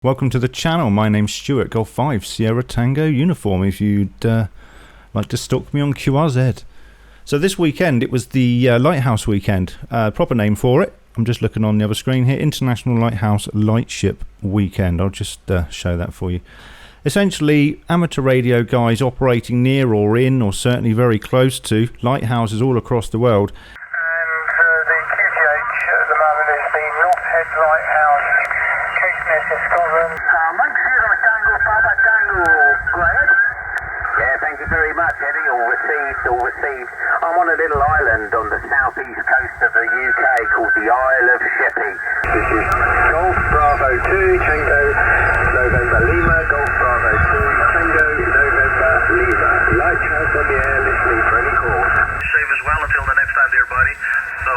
Welcome to the channel. My name's Stuart G5 Sierra Tango uniform if you'd like to stalk me on QRZ. So this weekend it was the Lighthouse weekend, proper name for it. I'm just looking on the other screen here, International Lighthouse Lightship Weekend. I'll just show that for you. Essentially amateur radio guys operating near or in or certainly very close to lighthouses all across the world. All received. I'm on a little island on the southeast coast of the UK called the Isle of Sheppey. This is Golf Bravo 2 Tango November Lima, Golf Bravo 2 Tango November Lima. Lighthouse on the air, listening for any call. Safe as well until the next time, dear buddy. So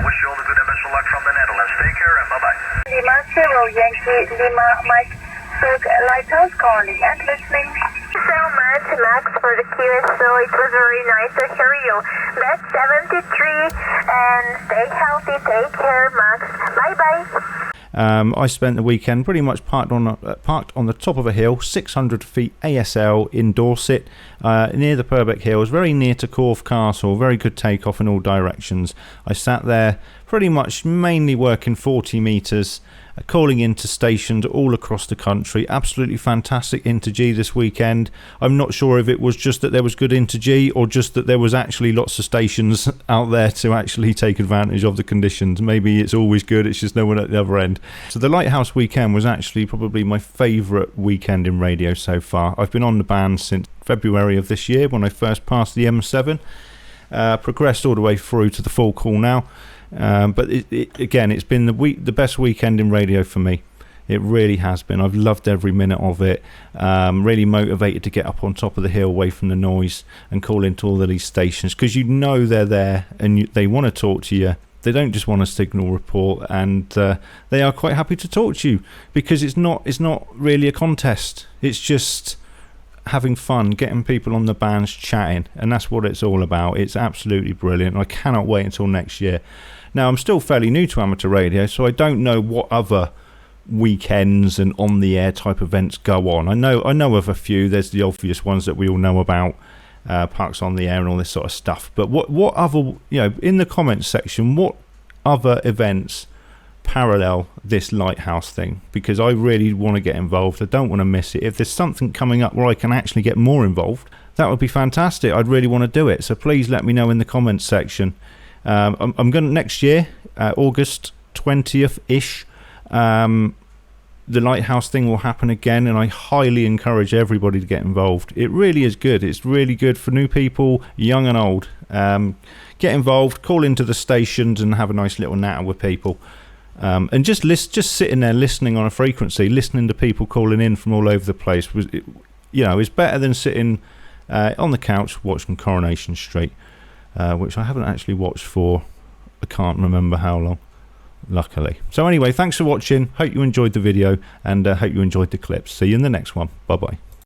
wish you all the good and best of luck from the Netherlands. Take care and bye-bye. Lima 0 Yankee Lima Mike Silk Lighthouse calling and listening. So much, Max, for the QSO. It was very nice to hear you. That's 73, and stay healthy. Take care, Max. Bye-bye. I spent the weekend pretty much parked on the top of a hill, 600 feet ASL in Dorset, near the Purbeck Hills, very near to Corfe Castle. Very good takeoff in all directions. I sat there pretty much mainly working 40 metres, calling into stations all across the country. Absolutely fantastic Inter-G this weekend. I'm not sure if it was just that there was good Inter-G or just that there was actually lots of stations out there to actually take advantage of the conditions. Maybe it's always good, it's just no one at the other end. So the Lighthouse weekend was actually probably my favourite weekend in radio so far. I've been on the band since February of this year when I first passed the M7. Progressed all the way through to the full call now. But again, it's been the best weekend in radio for me. It really has been. I've loved every minute of it. Really motivated to get up on top of the hill away from the noise and call into all of these stations because you know they're there and they want to talk to you. They don't just want a signal report, and they are quite happy to talk to you because it's not really a contest. It's just having fun, getting people on the bands chatting, and that's what it's all about. It's absolutely brilliant. I cannot wait until next year. Now, I'm still fairly new to amateur radio, so I don't know what other weekends and on the air type events go on. I know of a few. There's the obvious ones that we all know about, Parks on the Air and all this sort of stuff. But what other, in the comments section, what other events parallel this Lighthouse thing? Because I really want to get involved. I don't want to miss it. If there's something coming up where I can actually get more involved, that would be fantastic. I'd really want to do it. So please let me know in the comments section. I'm going to next year, August 20th-ish, the Lighthouse thing will happen again, and I highly encourage everybody to get involved. It really is good. It's really good for new people, young and old. Get involved, call into the stations and have a nice little natter with people. And just sitting there listening on a frequency, listening to people calling in from all over the place, is better than sitting on the couch watching Coronation Street, which I haven't actually watched for I can't remember how long, luckily. So anyway, thanks for watching. Hope you enjoyed the video and hope you enjoyed the clips. See you in the next one. Bye bye.